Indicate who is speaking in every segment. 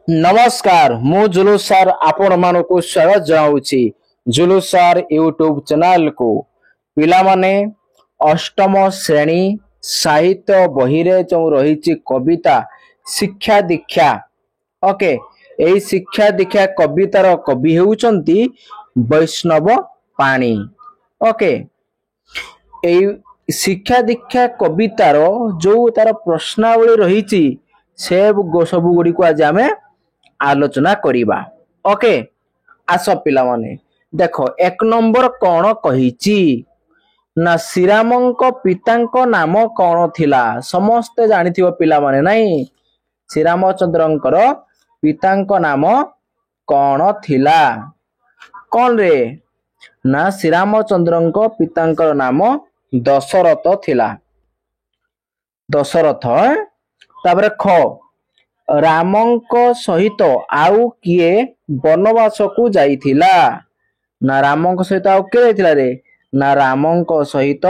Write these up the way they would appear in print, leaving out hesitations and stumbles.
Speaker 1: नमस्कार मु जुलूस सर आपण मानकु स्वागत जनाऊची जुलूस सर यूट्यूब चैनल को पिला माने अष्टम श्रेणी साहित्य बही रे जो रही कविता शिक्षा दीक्षा ओके एई शिक्षा दीक्षा कवितार कवि हेउचंती वैष्णव पाणी ओके एई शिक्षा दीक्षा कवितार जो तार प्रश्नावली रही से सब गुड़ी को आज आमे आलोचना करिबा ओके आस पिला माने देखो एक नंबर कौन कहिची ना श्रीरामंक पितांक नाम कौन थिला समस्ते जानिथिबो पिला माने नाही श्रीरामचंद्रंकर पितांक नाम कौन थिला कौन रे ना श्रीरामचंद्रंक पितांकर नाम दशरथ थिला दशरथ तापर ख रामंक सहित आउ किए वनवास को जाइथिला ना रामंक सहित आउ किए जाइथिला रे ना रामंक सहित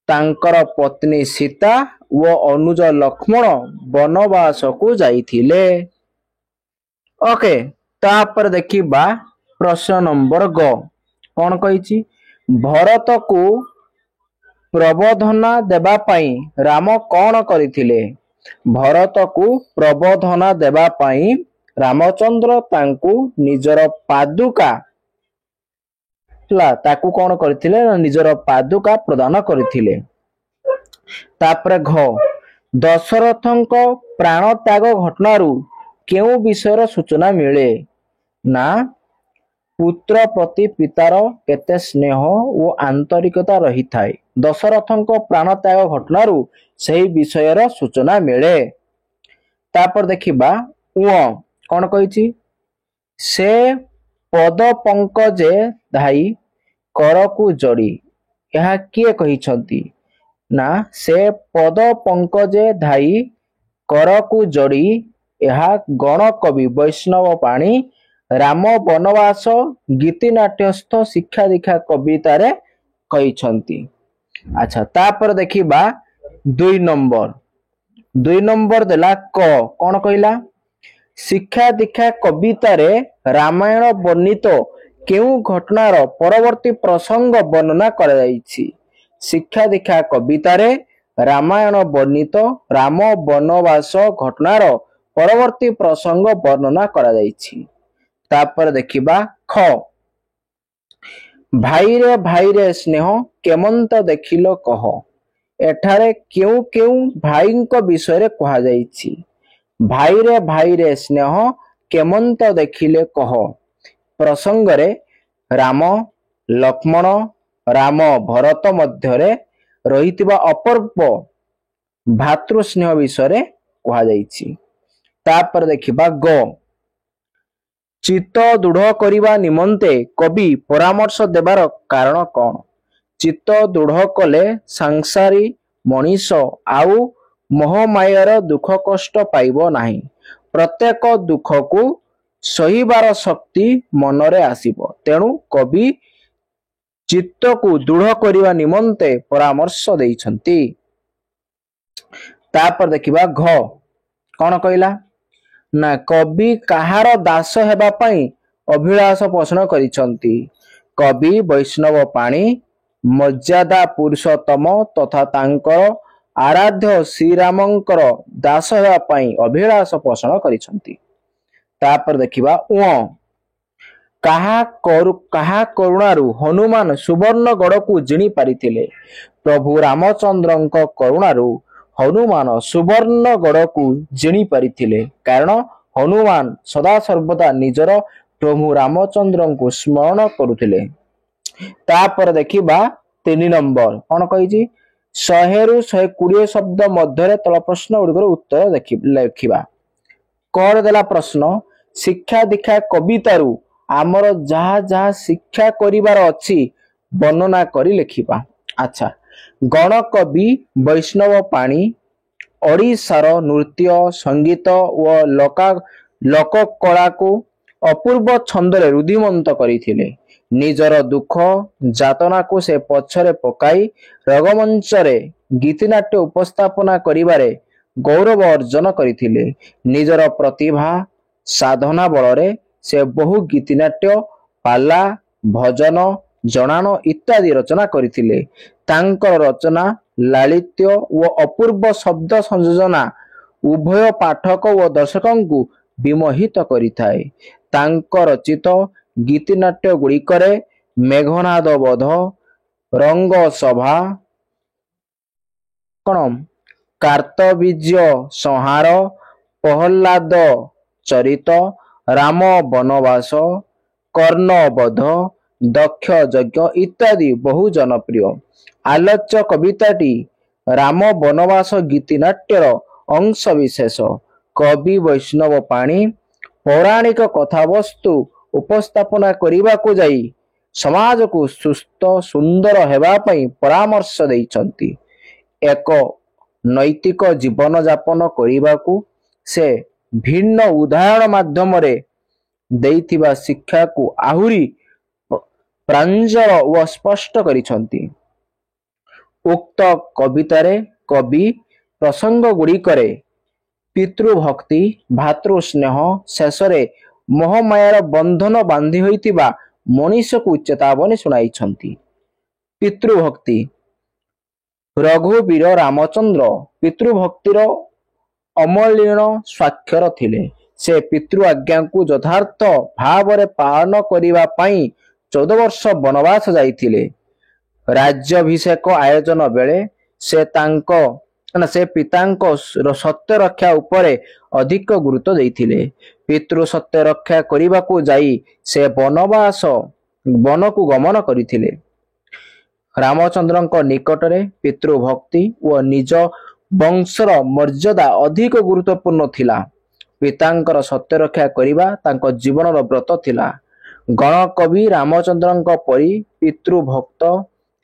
Speaker 1: तांकर पत्नी सीता व अनुज लक्ष्मण वनवास को जाइथिले ओके तापर देखिबा प्रश्न नंबर ग कौन कहिछि भरत को प्रबोधना देबा पई राम कौन करिथिले भरत को प्रबोधना देबा पई रामचंद्र तांकु निजर पादुका ताकू कौन करथिले निजर पादुका प्रदान करथिले तापर घ दशरथंक प्राण त्याग घटनारू केउ विषयर सूचना मिले ना पुत्र प्रति पितार केते स्नेह और आंतरिकता रही थाए दशरथंक प्राण त्याग घटनारू सही विषयर सूचना मिले तापर देखिबा कौन कहिछि से पद पंकजे धाई करकु जोड़ी यह किए कहिछंती ना से पद पंकजे धाई करकु जोड़ी यह गण कवि वैष्णव पाणी राम वनवास गीतिनाट्यस्थ शिक्षा दीक्षा कविता रे कहिछंती अच्छा तापर देखिबा दुई नंबर देला क कौन कहला शिक्षा दीक्षा कविता रे रामायण वर्णित केउ घटनार परवर्ती प्रसंग वर्णना करा जाइछि शिक्षा दीक्षा कविता रे रामायण वर्णित राम वनवास घटनार परवर्ती प्रसंग वर्णना करा जाइछि तापर देखिबा ख भाई रे स्नेह केमंत देखिलो कह एठारे केउ केउ भाईंक विषय रे कहा जाइछि भाई रे स्नेह केमंत देखिले कह प्रसंग रे राम लक्ष्मण राम भरत मध्य रे रहितिबा अपूर्व भातृ स्नेह विषय रे कहा जाइछि तापर देखिबा ग चित्त दृढ़ करिबा निमंते कवि परामर्श देबार कारण कौन चित्त दृढ़ कले सांसारी मनीष आउ मोहमायर दुख कष्ट पाइबो नाही प्रत्येक दुख को सहीबार शक्ति मनरे आसीबो तेणु कवि चित्त को दृढ़ करिबा निमंते परामर्श देइछंती तापर देखिबा घ कौन कहला ना कवि कहार दास हेबा पई अभिलाष पोषण करिछंती कवि वैष्णव पाणी मर्यादा पुरुषोत्तम तथा तांकर आराध्य श्रीरामंकर दास हेबा पई अभिलाष पोषण करिछंती तापर देखिबा कहा करुणारू हनुमान सुवर्ण गड़ को जिणी पारिथिले प्रभु रामचंद्रंक करुणारू हनुमान सुवर्ण गड़ को जिणी पारिथिले कारण हनुमान सदा सर्वदा निजर प्रभु रामचंद्र को स्मरण करुथिले तापर देखिबा 3 नंबर कौन कहिछि 100 रु 120 शब्द मध्य तल प्रश्न गुड़िकर उत्तर लिखिबा कर देला प्रश्न शिक्षा दीक्षा कवितारू आमर जहा जहा शिक्षा करिवार अछि वर्णना करी लिखिबा अच्छा गण कवि वैष्णव पाणी ओडिशार नृत्य संगीत व लोक कला को अपूर्व छंदरे रुधिमंत करिथिले निजर दुख जातना को से पछरे पकाई रंगमंच रे ଗୀତିନାଟ୍ୟ ଉପସ୍ଥାପନା କରିବାରେ ଗୌରବ ଅର୍ଜନ କରିଥିଲେ। ନିଜର ପ୍ରତିଭା ସାଧନା ବଳରେ ସେ ବହୁ ଗୀତିନାଟ୍ୟ, ପାଲା, ଭଜନ, ଜଣାଣ ଇତ୍ୟାଦି ରଚନା କରିଥିଲେ। ତାଙ୍କର ରଚନା ଲାଳିତ୍ୟ ଓ ଅପୂର୍ବ ଶବ୍ଦ ସଂଯୋଜନା ଉଭୟ ପାଠକ ଓ ଦର୍ଶକଙ୍କୁ ବିମୋହିତ କରିଥାଏ। ତାଙ୍କ ରଚିତ ଗୀତିନାଟ୍ୟ ଗୁଡ଼ିକରେ ମେଘନାଦ ବଧ, ରଙ୍ଗସଭା, କାର୍ତ୍ତବୀର୍ଯ୍ୟ ସଂହାର, ପ୍ରହ୍ଲାଦ ଚରିତ, ରାମ ବନବାସ, କର୍ଣ୍ଣ ବଧ, ଦକ୍ଷ ଯଜ୍ଞ ଇତ୍ୟାଦି ବହୁ ଜନପ୍ରିୟ। ଆଲୋଚ୍ୟ କବିତାଟି ରାମ ବନବାସ ଗୀତିନାଟ୍ୟର ଅଂଶବିଶେଷ। କବି ବୈଷ୍ଣବ ପାଣି ପୌରାଣିକ କଥାବସ୍ତୁ ଉପସ୍ଥାପନା କରିବାକୁ ଯାଇ ସମାଜକୁ ସୁସ୍ଥ ସୁନ୍ଦର ହେବା ପାଇଁ ପରାମର୍ଶ ଦେଇଛନ୍ତି। ଏକ ନୈତିକ ଜୀବନ ଯାପନ କରିବାକୁ ସେ ଭିନ୍ନ ଉଦାହରଣ ମାଧ୍ୟମରେ ଦେଇଥିବା ଶିକ୍ଷାକୁ ଆହୁରି ପ୍ରାଞ୍ଜଳ ଓ ସ୍ପଷ୍ଟ କରିଛନ୍ତି। ଉକ୍ତ କବିତାରେ କବି ପ୍ରସଙ୍ଗ ଗୁଡ଼ିକରେ ପିତୃଭକ୍ତି, ଭାତୃସ୍ନେହ, ଶେଷରେ ମୋହମାୟାର ବନ୍ଧନ ବାନ୍ଧି ହୋଇଥିବା ମଣିଷକୁ ଚେତାବନୀ ଶୁଣାଇଛନ୍ତି। ପିତୃଭକ୍ତି ରଘୁବୀର ରାମଚନ୍ଦ୍ର ପିତୃଭକ୍ତିର ଅମଳିନ ସ୍ୱାକ୍ଷର ଥିଲେ। ସେ ପିତୃ ଆଜ୍ଞାକୁ ଯଥାର୍ଥ ଭାବରେ ପାଳନ କରିବା ପାଇଁ 14 ବର୍ଷ ବନବାସ ଯାଇଥିଲେ। ରାଜ୍ୟାଭିଷେକ ଆୟୋଜନ ବେଳେ ସେ ପିତାଙ୍କ ସତ୍ୟ ରକ୍ଷା ଉପରେ ଅଧିକ ଗୁରୁତ୍ୱ ଦେଇଥିଲେ। ପିତୃ ସତ୍ୟ ରକ୍ଷା କରିବାକୁ ଯାଇ ସେ ବନକୁ ଗମନ କରିଥିଲେ। ରାମଚନ୍ଦ୍ରଙ୍କ ନିକଟରେ ପିତୃଭକ୍ତି ଓ ନିଜ ବଂଶର ମର୍ଯ୍ୟାଦା ଅଧିକ ଗୁରୁତ୍ୱପୂର୍ଣ୍ଣ ଥିଲା। ପିତାଙ୍କର ସତ୍ୟ ରକ୍ଷା କରିବା ତାଙ୍କ ଜୀବନର ବ୍ରତ ଥିଲା। ଗଣକବି ରାମଚନ୍ଦ୍ରଙ୍କ ପରି ପିତୃଭକ୍ତ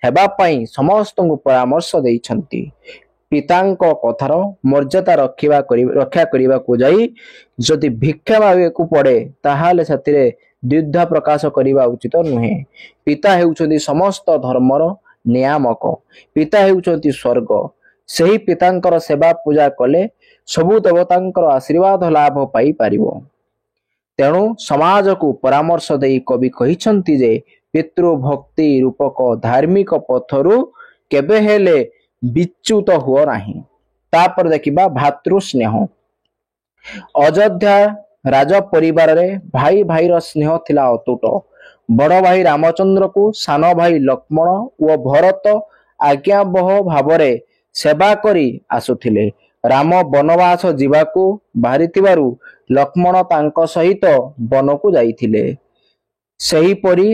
Speaker 1: ହେବା ପାଇଁ ସମସ୍ତଙ୍କୁ ପରାମର୍ଶ ଦେଇଛନ୍ତି। ପିତାଙ୍କ କଥାର ମର୍ଯ୍ୟାଦା ରକ୍ଷା କରିବାକୁ ଯାଇ ଯଦି ଭିକ୍ଷା ମାଗିବାକୁ ପଡ଼େ ତାହେଲେ ସେଥିରେ ଦ୍ୱିଧା ପ୍ରକାଶ କରିବା ଉଚିତ ନୁହେଁ। ପିତା ହେଉଛନ୍ତି ସମସ୍ତ ଧର୍ମର ନିୟାମକ। ପିତା ହେଉଛନ୍ତି ସ୍ୱର୍ଗ। ସେହି ପିତାଙ୍କର ସେବା ପୂଜା କଲେ ସବୁ ଦେବତାଙ୍କର ଆଶୀର୍ବାଦ ଲାଭ ପାଇପାରିବ। ତେଣୁ ସମାଜକୁ ପରାମର୍ଶ ଦେଇ କବି କହିଛନ୍ତି ଯେ ପିତୃଭକ୍ତି ରୂପକ ଧାର୍ମିକ ପଥରୁ କେବେ ହେଲେ ବିଚ୍ୟୁତ ହୁଅ ନାହିଁ। ତାପରେ ଦେଖିବା ଭାତୃସ୍ନେହ। ଅଯୋଧ୍ୟା ରାଜ ପରିବାରରେ ଭାଇ ଭାଇର ସ୍ନେହ ଥିଲା ଅତୁଟ। ବଡ଼ ଭାଇ ରାମଚନ୍ଦ୍ରକୁ ସାନ ଭାଇ ଲକ୍ଷ୍ମଣ ଓ ଭରତ ଆଜ୍ଞାବହ ଭାବରେ ସେବା କରି ଆସୁଥିଲେ। ରାମ ବନବାସ ଯିବାକୁ ବାହାରିଥିବାରୁ ଲକ୍ଷ୍ମଣ ତାଙ୍କ ସହିତ ବନକୁ ଯାଇଥିଲେ। ସେହିପରି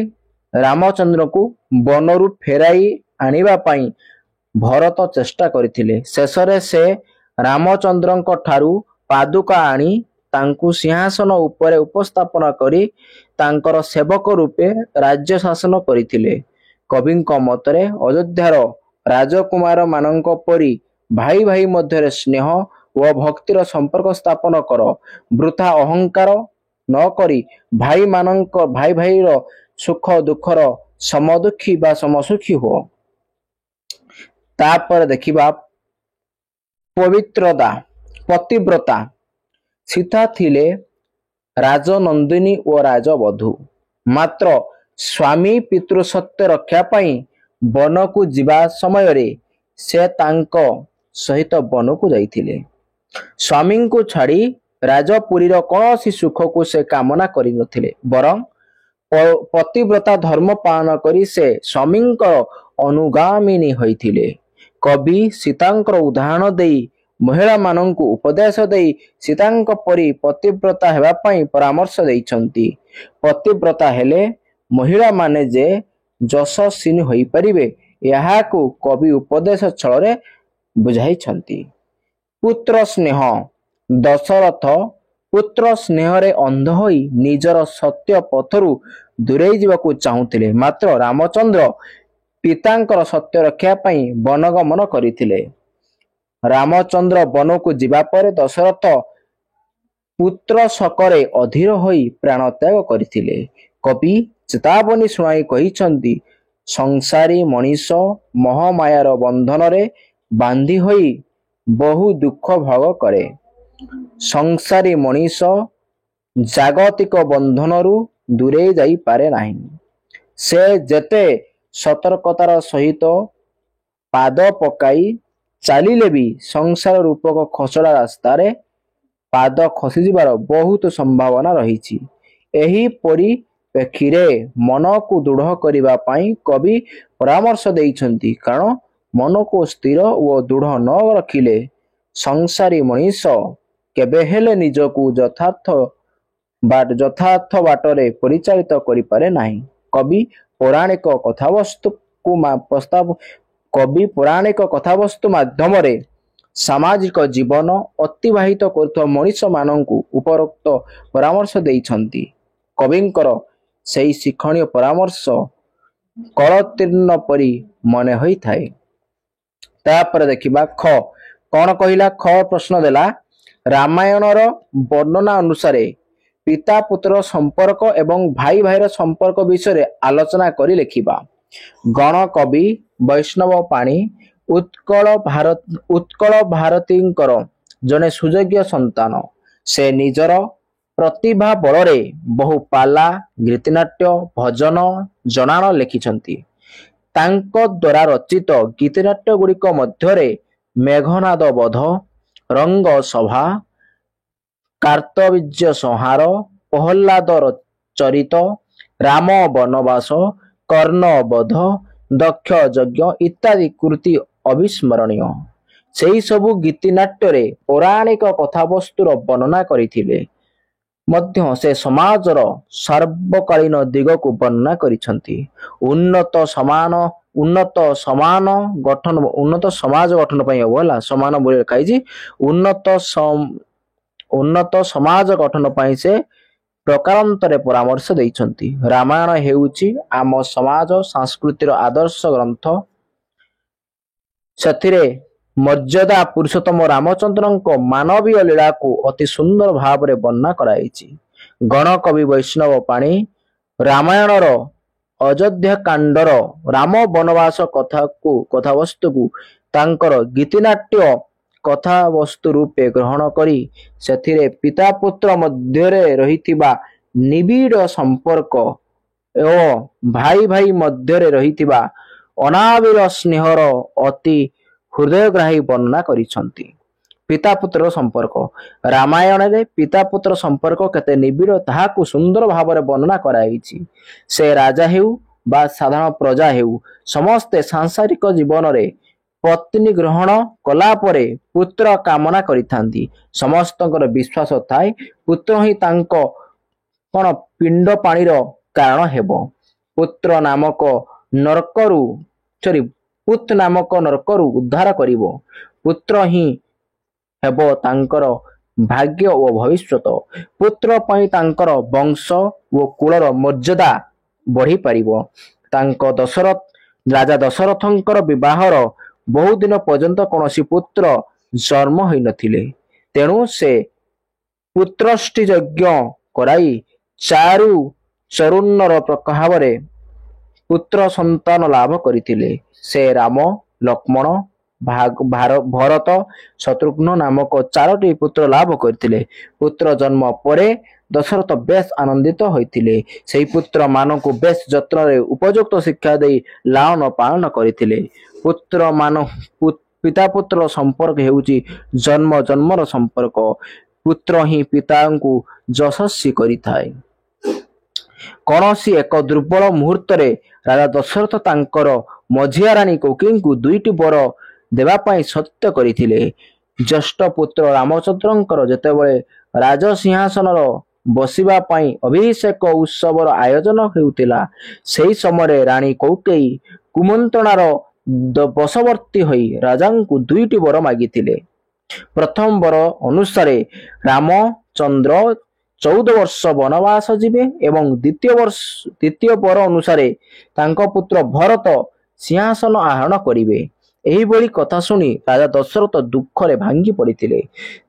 Speaker 1: ରାମଚନ୍ଦ୍ରକୁ ବନରୁ ଫେରାଇ ଆଣିବା ପାଇଁ ଭରତ ଚେଷ୍ଟା କରିଥିଲେ। ଶେଷରେ ସେ ରାମଚନ୍ଦ୍ରଙ୍କ ଠାରୁ ପାଦୁକା ଆଣି ତାଙ୍କୁ ସିଂହାସନ ଉପରେ ଉପସ୍ଥାପନ କରି ତାଙ୍କର ସେବକ ରୂପେ ରାଜ୍ୟ ଶାସନ କରିଥିଲେ। କବିଙ୍କ ମତରେ ଅଯୋଧ୍ୟାର ରାଜକୁମାର ମାନଙ୍କ ପରି ଭାଇ ଭାଇ ମଧ୍ୟରେ ସ୍ନେହ ଓ ଭକ୍ତିର ସମ୍ପର୍କ ସ୍ଥାପନ କର। ବୃଥା ଅହଙ୍କାର ନ କରି ଭାଇ ଭାଇର ସୁଖ ଦୁଃଖର ସମଦୁଃଖୀ ବା ସମସୁଖୀ ହୁଅ। ତାପରେ ଦେଖିବା ପତିବ୍ରତା। ସୀତା ଥିଲେ ରାଜନନ୍ଦିନୀ ଓ ରାଜବଧୂ। ମାତ୍ର ସ୍ୱାମୀ ପିତୃସତ୍ୟ ରକ୍ଷା ପାଇଁ ବନକୁ ଯିବା ସମୟରେ ସେ ତାଙ୍କ ସହିତ ବନକୁ ଯାଇଥିଲେ। ସ୍ୱାମୀଙ୍କୁ ଛାଡ଼ି ରାଜପୁରୀର କୌଣସି ସୁଖକୁ ସେ କାମନା କରିନଥିଲେ। ବରଂ ପତିବ୍ରତା ଧର୍ମ ପାଳନ କରି ସେ ସ୍ୱାମୀଙ୍କର ଅନୁଗାମିନୀ ହୋଇଥିଲେ। କବି ସୀତାଙ୍କର ଉଦାହରଣ ଦେଇ ମହିଳାମାନଙ୍କୁ ଉପଦେଶ ଦେଇ ସୀତାଙ୍କ ପରି ପତିବ୍ରତା ହେବା ପାଇଁ ପରାମର୍ଶ ଦେଇଛନ୍ତି। ପତିବ୍ରତା ହେଲେ ମହିଳାମାନେ ଯେ ଯଶସ୍ୱିନୀ ହୋଇପାରିବେ ଏହାକୁ କବି ଉପଦେଶ ଛଳରେ ବୁଝାଇଛନ୍ତି। ପୁତ୍ର ସ୍ନେହ। ଦଶରଥ ପୁତ୍ର ସ୍ନେହରେ ଅନ୍ଧ ହୋଇ ନିଜର ସତ୍ୟ ପଥରୁ ଦୂରେଇ ଯିବାକୁ ଚାହୁଁଥିଲେ। ମାତ୍ର ରାମଚନ୍ଦ୍ର ପିତାଙ୍କର ସତ୍ୟ ରକ୍ଷା ପାଇଁ ବନଗମନ କରିଥିଲେ। ରାମଚନ୍ଦ୍ର ବନକୁ ଯିବା ପରେ ଦଶରଥ ପୁତ୍ର ଶୋକରେ ଅଧୀର ହୋଇ ପ୍ରାଣତ୍ୟାଗ କରିଥିଲେ। କବି ଚେତାବନୀ ଶୁଣାଇ କହିଛନ୍ତି ସଂସାରୀ ମଣିଷ ମୋହମାୟାର ବନ୍ଧନରେ ବାନ୍ଧି ହୋଇ ବହୁ ଦୁଃଖ ଭୋଗ କରେ। ସଂସାରୀ ମଣିଷ ଜାଗତିକ ବନ୍ଧନରୁ ଦୂରେଇ ଯାଇପାରେ ନାହିଁ। ସେ ଯେତେ ସତର୍କତାର ସହିତ ପାଦ ପକାଇ ଚାଲିଲେ ବି ସଂସାର ରୂପକ ଖସଡ଼ା ରାସ୍ତାରେ ପାଦ ଖସିଯିବାର ବହୁତ ସମ୍ଭାବନା ରହିଛି। ଏହି ପରିପ୍ରେକ୍ଷୀରେ ମନକୁ ଦୃଢ଼ କରିବା ପାଇଁ କବି ପରାମର୍ଶ ଦେଇଛନ୍ତି। କାରଣ ମନକୁ ସ୍ଥିର ଓ ଦୃଢ଼ ନ ରଖିଲେ ସଂସାରୀ ମଣିଷ କେବେ ହେଲେ ନିଜକୁ ଯଥାର୍ଥ ବାଟରେ ପରିଚାଳିତ କରିପାରେ ନାହିଁ। କବି ପୌରାଣିକ କଥାବସ୍ତୁ ମାଧ୍ୟମରେ ସାମାଜିକ ଜୀବନ ଅତିବାହିତ କରୁଥିବା ମଣିଷମାନଙ୍କୁ ଉପରୋକ୍ତ ପରାମର୍ଶ ଦେଇଛନ୍ତି। କବିଙ୍କର ସେହି ଶିକ୍ଷଣୀୟ ପରାମର୍ଶ କଳତୀର୍ଣ୍ଣ ପରି ମନେ ହୋଇଥାଏ। ତାପରେ ଦେଖିବା ଖ କଣ କହିଲା। ଖ ପ୍ରଶ୍ନ ଦେଲା ରାମାୟଣର ବର୍ଣ୍ଣନା ଅନୁସାରେ ପିତା ପୁତ୍ର ସମ୍ପର୍କ ଏବଂ ଭାଇ ଭାଇର ସମ୍ପର୍କ ବିଷୟରେ ଆଲୋଚନା କରି ଲେଖିବା। ଗଣ କବି ବୈଷ୍ଣବ ପାଣି ଉତ୍କଳ ଭାରତୀଙ୍କର ଜଣେ ସୁଯୋଗ୍ୟ ସନ୍ତାନ। ସେ ନିଜର ପ୍ରତିଭା ବଳରେ ବହୁ ପାଲା, ଗୀତିନାଟ୍ୟ, ଭଜନ, ଜଣାଣ ଲେଖିଛନ୍ତି। ତାଙ୍କ ଦ୍ୱାରା ରଚିତ ଗୀତିନାଟ୍ୟ ଗୁଡ଼ିକ ମଧ୍ୟରେ ମେଘନାଦ ବଧ, ରଙ୍ଗ ସଭା, କାର୍ତ୍ତବୀର୍ଯ୍ୟ ସଂହାର, ପ୍ରହ୍ଲାଦ ଚରିତ, ରାମ ବନବାସ, କର୍ଣ୍ଣ ବଧ, ଦକ୍ଷ ଯଜ୍ଞ ଇତ୍ୟାଦି କୃତି ଅବିସ୍ମରଣୀୟ। ସେହି ସବୁ ଗୀତିନାଟ୍ୟରେ ପୌରାଣିକ କଥାବସ୍ତୁର ବର୍ଣ୍ଣନା କରିଥିଲେ ମଧ୍ୟ ସେ ସମାଜର ସର୍ବକାଳୀନ ଦିଗକୁ ବର୍ଣ୍ଣନା କରିଛନ୍ତି। ଉନ୍ନତ ସମାଜ ଗଠନ ପାଇଁ ସମାନ ବୋଲି ଲେଖାଯାଇଛି। ଉନ୍ନତ ସମାଜ ଗଠନ ପାଇଁ ସେ ପ୍ରକାରାନ୍ତରେ ପରାମର୍ଶ ଦେଇଛନ୍ତି। ରାମାୟଣ ହେଉଛି ଆମ ସମାଜ ସଂସ୍କୃତିର ଆଦର୍ଶ ଗ୍ରନ୍ଥ। ସେଥିରେ ମର୍ଯ୍ୟାଦା ପୁରୁଷୋତ୍ତମ ରାମଚନ୍ଦ୍ରଙ୍କ ମାନବୀୟ ଲୀଳାକୁ ଅତି ସୁନ୍ଦର ଭାବରେ ବର୍ଣ୍ଣନା କରାଯାଇଛି। ଗଣକବି ବୈଷ୍ଣବ ପାଣି ରାମାୟଣର ଅଯୋଧ୍ୟାକାଣ୍ଡର ରାମ ବନବାସ କଥାବସ୍ତୁକୁ ତାଙ୍କର ଗୀତିନାଟ୍ୟ କଥାବସ୍ତୁ ରୂପେ ଗ୍ରହଣ କରି ସେଥିରେ ପିତା ପୁତ୍ର ମଧ୍ୟରେ ରହିଥିବା ନିବିଡ଼ ସମ୍ପର୍କ ଓ ଭାଇ ଭାଇ ମଧ୍ୟରେ ରହିଥିବା ଅନାବିଳ ସ୍ନେହର ଅତି ହୃଦୟଗ୍ରାହୀ ବର୍ଣ୍ଣନା କରିଛନ୍ତି। ପିତା ପୁତ୍ରର ସମ୍ପର୍କ ରାମାୟଣରେ ପିତା ପୁତ୍ର ସମ୍ପର୍କ କେତେ ନିବିଡ଼ ତାହାକୁ ସୁନ୍ଦର ଭାବରେ ବର୍ଣ୍ଣନା କରାଯାଇଛି। ସେ ରାଜା ହେଉ ବା ସାଧାରଣ ପ୍ରଜା ହେଉ ସମସ୍ତେ ସାଂସାରିକ ଜୀବନରେ ପତ୍ନୀ ଗ୍ରହଣ କଲା ପରେ ପୁତ୍ର କାମନା କରିଥାନ୍ତି। ସମସ୍ତଙ୍କର ବିଶ୍ୱାସ ଥାଏ ପୁତ୍ର ହିଁ ତାଙ୍କ ପିଣ୍ଡ ପାଣିର କାରଣ ହେବ। ପୁତ୍ ନାମକ ନରକରୁ ଉଦ୍ଧାର କରିବ। ପୁତ୍ର ହିଁ ହେବ ତାଙ୍କର ଭାଗ୍ୟ ଓ ଭବିଷ୍ୟତ। ପୁତ୍ର ପାଇଁ ତାଙ୍କର ବଂଶ ଓ କୁଳର ମର୍ଯ୍ୟାଦା ବଢ଼ିପାରିବ। ରାଜା ଦଶରଥଙ୍କର ବିବାହର ବହୁଦିନ ପର୍ଯ୍ୟନ୍ତ କୌଣସି ପୁତ୍ର ଜନ୍ମ ହୋଇନଥିଲେ। ତେଣୁ ସେ ପୁତ୍ରଷ୍ଟି ଯଜ୍ଞ କରାଇ ଚରୁଣ୍ଣର ଭାବରେ ପୁତ୍ର ସନ୍ତାନ ଲାଭ କରିଥିଲେ। ସେ ରାମ, ଲକ୍ଷ୍ମଣ, ଭରତ, ଶତ୍ରୁଘ୍ନ ନାମକ 4ଟି ପୁତ୍ର ଲାଭ କରିଥିଲେ। ପୁତ୍ର ଜନ୍ମ ପରେ ଦଶରଥ ବେଶ ଆନନ୍ଦିତ ହୋଇଥିଲେ। ସେହି ପୁତ୍ର ମାନଙ୍କୁ ବେଶ ଯତ୍ନରେ ଉପଯୁକ୍ତ ଶିକ୍ଷା ଦେଇ ଲାଳନ ପାଳନ କରିଥିଲେ। ପିତା ପୁତ୍ର ସମ୍ପର୍କ ହେଉଛି ଜନ୍ମ ଜନ୍ମର ସମ୍ପର୍କ। ପୁତ୍ର ହିଁ ପିତାଙ୍କୁ ଯଶସ୍ୱୀ କରିଥାଏ। କୌଣସି ଏକ ଦୁର୍ବଳ ମୁହୂର୍ତ୍ତରେ ରାଜା ଦଶରଥ ତାଙ୍କର ମଝିଆ ରାଣୀ କୈକେୟୀଙ୍କୁ 2ଟି ବର ଦେବା ପାଇଁ ସତ୍ୟ କରିଥିଲେ। ଜ୍ୟେଷ୍ଠ ପୁତ୍ର ରାମଚନ୍ଦ୍ରଙ୍କର ଯେତେବେଳେ ରାଜସିଂହାସନର ବସିବା ପାଇଁ ଅଭିଷେକ ଉତ୍ସବର ଆୟୋଜନ ହେଉଥିଲା, ସେହି ସମୟରେ ରାଣୀ କୈକେୟୀ କୁମନ୍ତ୍ରଣାର ବଶବର୍ତ୍ତୀ ହୋଇ ରାଜାଙ୍କୁ 2ଟି ବର ମାଗିଥିଲେ। ପ୍ରଥମ ବର ଅନୁସାରେ ରାମଚନ୍ଦ୍ର 14 ବର୍ଷ ବନବାସ ଯିବେ ଏବଂ ଦ୍ୱିତୀୟ ବର ଅନୁସାରେ ତାଙ୍କ ପୁତ୍ର ଭରତ ସିଂହାସନ ଆରୋହଣ କରିବେ। ଏହିଭଳି କଥା ଶୁଣି ରାଜା ଦଶରଥ ଦୁଃଖରେ ଭାଙ୍ଗି ପଡ଼ିଥିଲେ।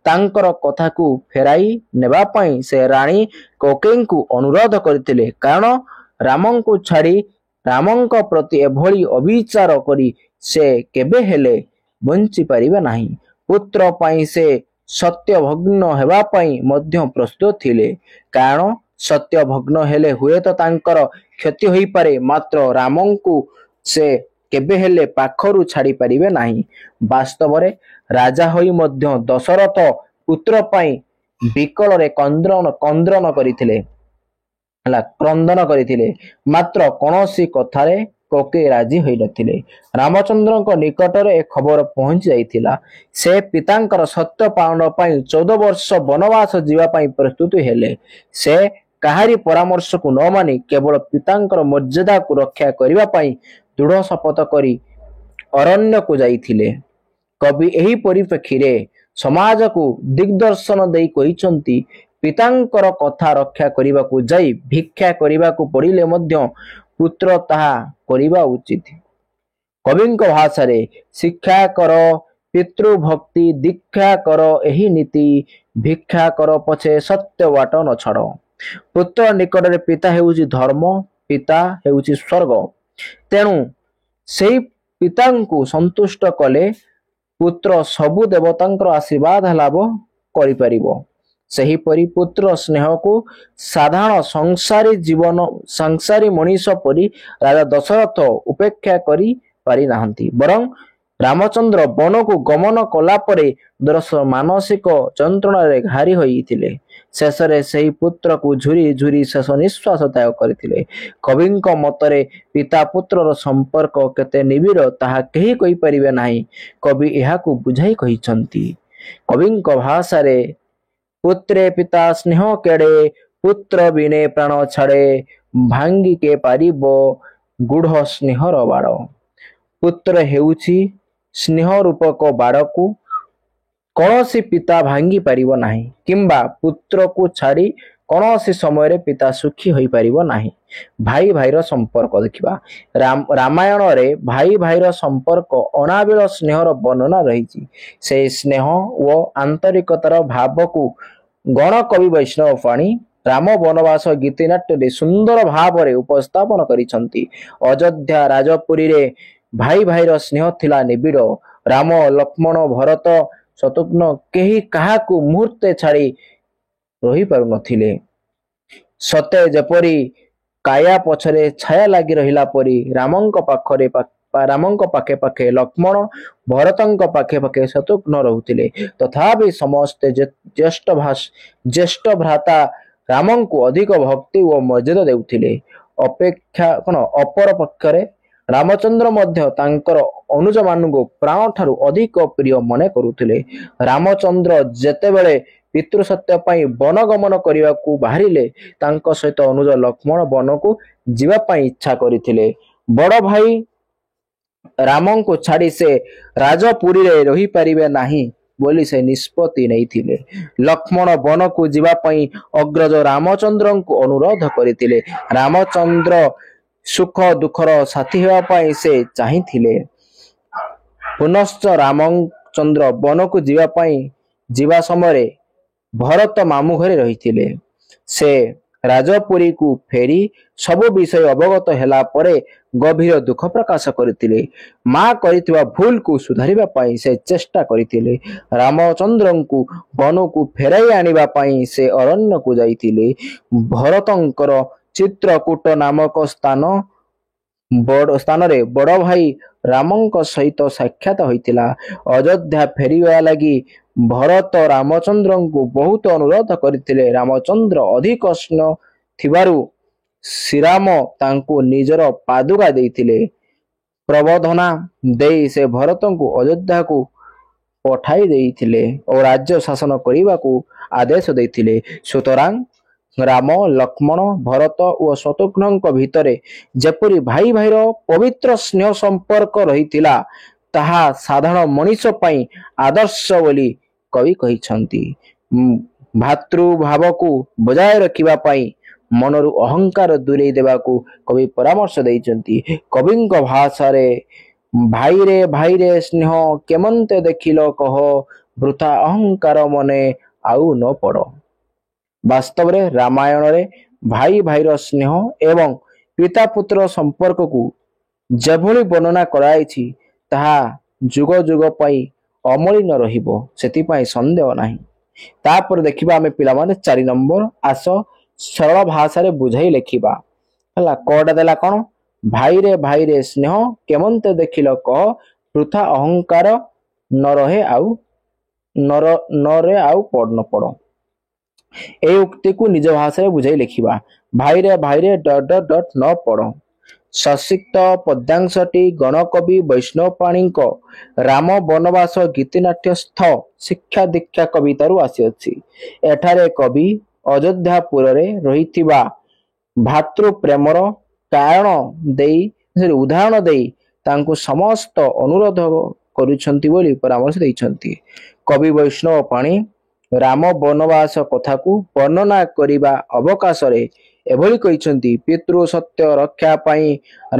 Speaker 1: ତାଙ୍କର କଥାକୁ ଫେରାଇ ନେବା ପାଇଁ ସେ ରାଣୀ କୈକେୟୀଙ୍କୁ ଅନୁରୋଧ କରିଥିଲେ। କାରଣ ରାମଙ୍କୁ ଛାଡ଼ି ରାମଙ୍କ ପ୍ରତି ଏଭଳି ଅବିଚାର କରି ସେ କେବେ ହେଲେ ବଞ୍ଚି ପାରିବେ ନାହିଁ। ପୁତ୍ର ପାଇଁ ସେ ସତ୍ୟ ଭଗ୍ନ ହେବା ପାଇଁ ମଧ୍ୟ ପ୍ରସ୍ତୁତ ଥିଲେ। କାରଣ ସତ୍ୟ ଭଗ୍ନ ହେଲେ ହୁଏତ ତାଙ୍କର କ୍ଷତି ହୋଇପାରେ, ମାତ୍ର ରାମଙ୍କୁ ସେ କେବେ ହେଲେ ପାଖରୁ ଛାଡ଼ି ପାରିବେ ନାହିଁ। ବାସ୍ତବରେ ରାଜା ହୋଇ ମଧ୍ୟ ଦଶରଥ ପୁତ୍ର ପାଇଁ ବିକଳରେ କ୍ରନ୍ଦନ କରିଥିଲେ, ମାତ୍ର କୌଣସି କଥାରେ କୋକେ ରାଜି ହୋଇନଥିଲେ। ରାମଚନ୍ଦ୍ରଙ୍କ ନିକଟରେ ଏ ଖବର ପହଞ୍ଚି ଯାଇଥିଲା। ସେ ପିତାଙ୍କର ସତ୍ୟ ପାଳନ ପାଇଁ 14 ବର୍ଷ ବନବାସ ଯିବା ପାଇଁ ପ୍ରସ୍ତୁତ ହେଲେ। ସେ କାହାରି ପରାମର୍ଶକୁ ନ ମାନି କେବଳ ପିତାଙ୍କର ମର୍ଯ୍ୟାଦାକୁ ରକ୍ଷା କରିବା ପାଇଁ ଦୃଢ଼ ଶପଥ କରି ଅରଣ୍ୟକୁ ଯାଇଥିଲେ। କବି ଏହି ପରିପ୍ରେକ୍ଷୀରେ ସମାଜକୁ ଦିଗ୍ଦର୍ଶନ ଦେଇ କହିଛନ୍ତି, ପିତାଙ୍କର କଥା ରକ୍ଷା କରିବାକୁ ଯାଇ ଭିକ୍ଷା କରିବାକୁ ପଡ଼ିଲେ ମଧ୍ୟ ପୁତ୍ର ତାହା କରିବା ଉଚିତ। କବିଙ୍କ ଭାଷାରେ ଶିକ୍ଷା କର ପିତୃଭକ୍ତି, ଦୀକ୍ଷା କର ଏହି ନୀତି, ଭିକ୍ଷା କର ପଛେ ସତ୍ୟ ବାଟ ନ ଛାଡ଼। ପୁତ୍ର ନିକଟରେ ପିତା ହେଉଛି ଧର୍ମ, ପିତା ହେଉଛି ସ୍ୱର୍ଗ। ତେଣୁ ସେହି ପିତାଙ୍କୁ ସନ୍ତୁଷ୍ଟ କଲେ ପୁତ୍ର ସବୁ ଦେବତାଙ୍କର ଆଶୀର୍ବାଦ ଲାଭ କରିପାରିବ। ସେହିପରି ପୁତ୍ର ସ୍ନେହକୁ ସାଧାରଣ ସଂସାରୀ ମଣିଷ ପରି ରାଜା ଦଶରଥ ଉପେକ୍ଷା କରି ପାରିନାହାନ୍ତି। ବରଂ ରାମଚନ୍ଦ୍ର ବନକୁ ଗମନ କଲା ପରେ ମାନସିକ ଯନ୍ତ୍ରଣାରେ ଘାରି ହୋଇଥିଲେ। ଶେଷରେ ସେହି ପୁତ୍ରକୁ ଝୁରି ଝୁରି ଶେଷ ନିଶ୍ୱାସ ତ୍ୟାଗ କରିଥିଲେ। କବିଙ୍କ ମତରେ ପିତା ପୁତ୍ରର ସମ୍ପର୍କ କେତେ ନିବିଡ଼ ତାହା କେହି କହିପାରିବେ ନାହିଁ। କବି ଏହାକୁ ବୁଝାଇ କହିଛନ୍ତି। କବିଙ୍କ ଭାଷାରେ ପୁତ୍ରେ ପିତା ସ୍ନେହ କେଡ଼େ, ପୁତ୍ର ବିନେ ପ୍ରାଣ ଛାଡ଼େ, ଭାଙ୍ଗି କେ ପାରିବ ଗୂଢ଼ ସ୍ନେହର ବାଡ଼। ପୁତ୍ର ହେଉଛି ସ୍ନେହ ରୂପକ ବାଡ଼କୁ କୌଣସି ପିତା ଭାଙ୍ଗି ପାରିବ ନାହିଁ, କିମ୍ବା ପୁତ୍ରକୁ ଛାଡ଼ି କୌଣସି ସମୟରେ ପିତା ସୁଖୀ ହୋଇପାରିବ ନାହିଁ। ଭାଇ ଭାଇର ସମ୍ପର୍କ ଦେଖିବା। ରାମାୟଣରେ ଭାଇ ଭାଇର ସମ୍ପର୍କ ଅନାବିଳ ସ୍ନେହର ବର୍ଣ୍ଣନା ରହିଛି। ସେହି ସ୍ନେହ ଓ ଆନ୍ତରିକତାର ଭାବକୁ ଗଣକବି ବୈଷ୍ଣବ ପାଣି ରାମ ବନବାସ ଗୀତିନାଟ୍ୟରେ ସୁନ୍ଦର ଭାବରେ ଉପସ୍ଥାପନ କରିଛନ୍ତି। ଅଯୋଧ୍ୟା ରାଜପୁରୀରେ ଭାଇ ଭାଇର ସ୍ନେହ ଥିଲା ନିବିଡ଼। ରାମ, ଲକ୍ଷ୍ମଣ, ଭରତ, ଶତ୍ରୁଘ୍ନ କେହି କାହାକୁ ମୁହୂର୍ତ୍ତେ ଛାଡ଼ି ରହିପାରୁନଥିଲେ। ସତେ ଯେପରି କାୟା ପଛରେ ଛାୟା ଲାଗି ରହିଲା ପରି ରାମଙ୍କ ପାଖେ ପାଖେ ଲକ୍ଷ୍ମଣ, ଭରତଙ୍କ ପାଖେ ପାଖେ ଶତ୍ରୁଘ୍ନ ରହୁଥିଲେ। ତଥାପି ସମସ୍ତେ ଜ୍ୟେଷ୍ଠ ଭ୍ରାତା ରାମଙ୍କୁ ଅଧିକ ଭକ୍ତି ଓ ମର୍ଯ୍ୟାଦା ଦେଉଥିଲେ। ଅପର ପକ୍ଷରେ ରାମଚନ୍ଦ୍ର ମଧ୍ୟ ତାଙ୍କର ଅନୁଜମାନଙ୍କୁ ପ୍ରାଣଠାରୁ ଅଧିକ ପ୍ରିୟ ମନେ କରୁଥିଲେ। ରାମଚନ୍ଦ୍ର ଯେତେବେଳେ ପିତୃସତ୍ୟ ପାଇଁ ବନ ଗମନ କରିବାକୁ ବାହାରିଲେ, ତାଙ୍କ ସହିତ ଅନୁଜ ଲକ୍ଷ୍ମଣ ବନକୁ ଯିବା ପାଇଁ ଇଚ୍ଛା କରିଥିଲେ। ବଡ଼ ଭାଇ ରାମଙ୍କୁ ଛାଡ଼ି ସେ ରାଜପୁରୀରେ ରହିପାରିବେ ନାହିଁ ବୋଲି ସେ ନିଷ୍ପତ୍ତି ନେଇଥିଲେ। ଲକ୍ଷ୍ମଣ ବନକୁ ଯିବା ପାଇଁ ଅଗ୍ରଜ ରାମଚନ୍ଦ୍ରଙ୍କୁ ଅନୁରୋଧ କରିଥିଲେ। ରାମଚନ୍ଦ୍ର ସୁଖ ଦୁଃଖର ସାଥୀ ହେବା ପାଇଁ ସେ ଚାହିଁଥିଲେ। ପୁନଶ୍ଚ ରାମଚନ୍ଦ୍ର ବନକୁ ଯିବା ସମୟରେ ଭରତ ମାମୁଁ ଘରେ ରହିଥିଲେ। ସେ ରାଜପୁରୀକୁ ଫେରି ସବୁ ବିଷୟ ଅବଗତ ହେଲା ପରେ ଗଭୀର ଦୁଃଖ ପ୍ରକାଶ କରିଥିଲେ। ମା କରିଥିବା ଭୁଲକୁ ସୁଧାରିବା ପାଇଁ ସେ ଚେଷ୍ଟା କରିଥିଲେ। ରାମଚନ୍ଦ୍ରଙ୍କୁ ବନକୁ ଫେରାଇ ଆଣିବା ପାଇଁ ସେ ଅରଣ୍ୟକୁ ଯାଇଥିଲେ। ଭରତଙ୍କର ଚିତ୍ରକୂଟ ନାମକ ସ୍ଥାନରେ ବଡ଼ ଭାଇ ରାମଙ୍କ ସହିତ ସାକ୍ଷାତ ହୋଇଥିଲା। ଅଯୋଧ୍ୟା ଫେରିବା ଲାଗି ଭରତ ରାମଚନ୍ଦ୍ରଙ୍କୁ ବହୁତ ଅନୁରୋଧ କରିଥିଲେ। ରାମଚନ୍ଦ୍ର ଅଧିକ ସ୍ନେହ ଥିବାରୁ ଶ୍ରୀରାମ ତାଙ୍କୁ ନିଜର ପାଦୁକା ଦେଇଥିଲେ। ପ୍ରବର୍ଦ୍ଧନା ଦେଇ ସେ ଭରତଙ୍କୁ ଅଯୋଧ୍ୟାକୁ ପଠାଇ ଦେଇଥିଲେ ଓ ରାଜ୍ୟ ଶାସନ କରିବାକୁ ଆଦେଶ ଦେଇଥିଲେ। ସୁତରାଂ ରାମ, ଲକ୍ଷ୍ମଣ, ଭରତ ଓ ଶତ୍ରୁଘ୍ନଙ୍କ ଭିତରେ ଯେପରି ଭାଇ ଭାଇର ପବିତ୍ର ସ୍ନେହ ସମ୍ପର୍କ ରହିଥିଲା, ତାହା ସାଧାରଣ ମଣିଷ ପାଇଁ ଆଦର୍ଶ ବୋଲି କବି କହିଛନ୍ତି। ଭାତୃଭାବକୁ ବଜାୟ ରଖିବା ପାଇଁ ମନରୁ ଅହଙ୍କାର ଦୂରେଇ ଦେବାକୁ କବି ପରାମର୍ଶ ଦେଇଛନ୍ତି। କବିଙ୍କ ଭାଷାରେ ଭାଇରେ ସ୍ନେହ କେମନ୍ତେ ଦେଖିଲ କହ, ବୃଥା ଅହଙ୍କାର ମନେ ଆଉ ନ ପଡ଼। ବାସ୍ତବରେ ରାମାୟଣରେ ଭାଇ ଭାଇର ସ୍ନେହ ଏବଂ ପିତା ପୁତ୍ର ସମ୍ପର୍କକୁ ଯେଭଳି ବର୍ଣ୍ଣନା କରାଯାଇଛି, ତାହା ଯୁଗ ଯୁଗ ପାଇଁ ଅମଳିନ ରହିବ, ସେଥିପାଇଁ ସନ୍ଦେହ ନାହିଁ। ତାପରେ ଦେଖିବା ଆମେ ପିଲାମାନେ 4 ନମ୍ବର, ଆସ ସରଳ ଭାଷାରେ ବୁଝାଇ ଲେଖିବା। ହେଲା, କଟା ଦେଲା କଣ? ଭାଇରେ ଭାଇରେ ସ୍ନେହ କେମନ୍ତେ ଦେଖିଲ କହ, ବୃଥା ଅହଙ୍କାର ନ ରହେ ଆଉ ନରେ ଆଉ ନ ପଡ। এই ଉକ୍ତିକୁ ନିଜ ଭାଷାରେ ବୁଝାଇ ଲେଖିବା। ଭାଇରେ ଭାଇରେ ଡଟ ଡଟ ଡଟ ନ ପଡ। ସଶିକ୍ତ ପଦ୍ୟାଂଶଟି ଗଣକବି ବୈଷ୍ଣବ ପାଣିଙ୍କ ରାମ ବନବାସ ଗୀତିନାଟ୍ୟସ୍ଥ ଶିକ୍ଷା ଦୀକ୍ଷା କବିତାରୁ ଆସିଅଛି। ଏଠାରେ କବି ଅଯୋଧ୍ୟାପୁରରେ ରହିଥିବା ଭାତୃ ପ୍ରେମର କାରଣ ଦେଇ ଉଦାହରଣ ଦେଇ ତାଙ୍କୁ ସମସ୍ତ ଅନୁରୋଧ କରୁଛନ୍ତି ବୋଲି ପରାମର୍ଶ ଦେଇଛନ୍ତି। କବି ବୈଷ୍ଣବ ପାଣି ରାମ ବନବାସ କଥାକୁ ବର୍ଣ୍ଣନା କରିବା ଅବକାଶରେ ଏଭଳି କହିଛନ୍ତି। ପିତୃ ସତ୍ୟ ରକ୍ଷା ପାଇଁ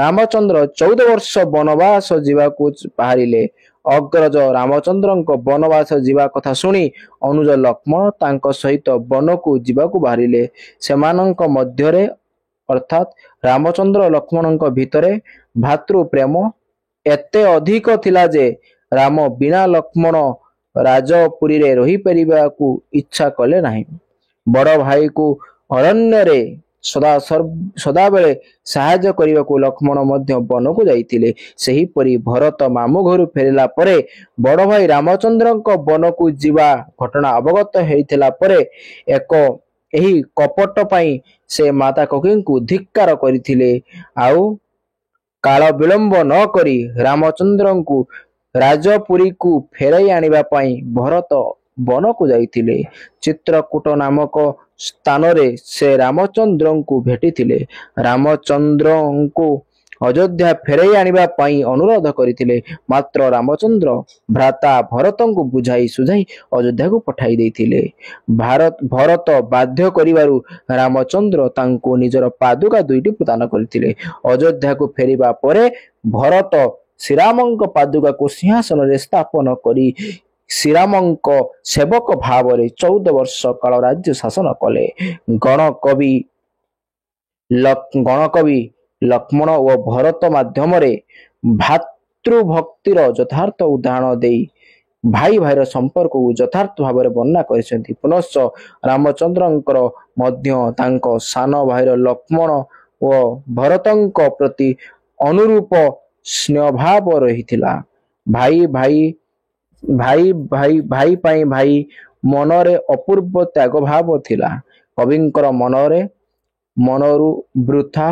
Speaker 1: ରାମଚନ୍ଦ୍ର 14 ବର୍ଷ ବନବାସ ଯିବାକୁ ବାହାରିଲେ। ଅଗ୍ରଜ ରାମଚନ୍ଦ୍ରଙ୍କ ବନବାସ ଯିବା କଥା ଶୁଣି ଅନୁଜ ଲକ୍ଷ୍ମଣ ତାଙ୍କ ସହିତ ବନକୁ ଯିବାକୁ ବାହାରିଲେ। ସେମାନଙ୍କ ମଧ୍ୟରେ ଅର୍ଥାତ ରାମଚନ୍ଦ୍ର ଲକ୍ଷ୍ମଣଙ୍କ ଭିତରେ ଭାତୃ ପ୍ରେମ ଏତେ ଅଧିକ ଥିଲା ଯେ ରାମ ବିନା ଲକ୍ଷ୍ମଣ ରାଜପୁରୀରେ ରହିପାରିବାକୁ ଇଚ୍ଛା କଲେ ନାହିଁ। ବଡ଼ ଭାଇକୁ ଅରଣ୍ୟରେ ସଦାବେଳେ ସାହାଯ୍ୟ କରିବାକୁ ଲକ୍ଷ୍ମଣ ମଧ୍ୟ ବନକୁ ଯାଇଥିଲେ। ସେହିପରି ଭରତ ମାମୁଁ ଘରୁ ଫେରିଲା ପରେ ବଡ଼ ଭାଇ ରାମଚନ୍ଦ୍ରଙ୍କ ବନକୁ ଯିବା ଘଟଣା ଅବଗତ ହୋଇଥିଲା ପରେ ଏହି କପଟ ପାଇଁ ସେ ମାତା କୈକେୟୀଙ୍କୁ ଧିକ୍କାର କରିଥିଲେ। ଆଉ କାଳ ବିଳମ୍ବ ନ କରି ରାମଚନ୍ଦ୍ରଙ୍କୁ ରାଜପୁରୀକୁ ଫେରାଇ ଆଣିବା ପାଇଁ ଭରତ ବନକୁ ଯାଇଥିଲେ। ଚିତ୍ରକୂଟ ନାମକ ସ୍ଥାନରେ ସେ ରାମଚନ୍ଦ୍ରଙ୍କୁ ଭେଟିଥିଲେ। ରାମଚନ୍ଦ୍ରଙ୍କୁ ଅଯୋଧ୍ୟା ଫେରାଇ ଆଣିବା ପାଇଁ ଅନୁରୋଧ କରିଥିଲେ। ମାତ୍ର ରାମଚନ୍ଦ୍ର ଭ୍ରାତା ଭରତଙ୍କୁ ବୁଝାଇ ସୁଝାଇ ଅଯୋଧ୍ୟାକୁ ପଠାଇ ଦେଇଥିଲେ। ଭରତ ବାଧ୍ୟ କରିବାରୁ ରାମଚନ୍ଦ୍ର ତାଙ୍କୁ ନିଜର ପାଦୁକା 2ଟି ପ୍ରଦାନ କରିଥିଲେ। ଅଯୋଧ୍ୟାକୁ ଫେରିବା ପରେ ଭରତ ଶ୍ରୀରାମଙ୍କ ପାଦୁକାକୁ ସିଂହାସନରେ ସ୍ଥାପନ କରି ଶ୍ରୀରାମଙ୍କ ସେବକ ଭାବରେ 14 ବର୍ଷ କାଳ ରାଜ୍ୟ ଶାସନ କଲେ। ଗଣକବି ଲକ୍ଷ୍ମଣ ଓ ଭରତ ମାଧ୍ୟମରେ ଭାତୃଭକ୍ତିର ଯଥାର୍ଥ ଉଦାହରଣ ଦେଇ ଭାଇ ଭାଇର ସମ୍ପର୍କକୁ ଯଥାର୍ଥ ଭାବରେ ବର୍ଣ୍ଣନା କରିଛନ୍ତି। ପୁନଶ୍ଚ ରାମଚନ୍ଦ୍ରଙ୍କର ମଧ୍ୟ ତାଙ୍କ ସାନ ଭାଇର ଲକ୍ଷ୍ମଣ ଓ ଭରତଙ୍କ ପ୍ରତି ଅନୁରୂପ ସ୍ନେହଭାବ ରହିଥିଲା। ଭାଇ ପାଇଁ ଭାଇ ମନରେ ଅପୂର୍ବ ତ୍ୟାଗ ଭାବ ଥିଲା। କବିଙ୍କର ମନରୁ ବୃଥା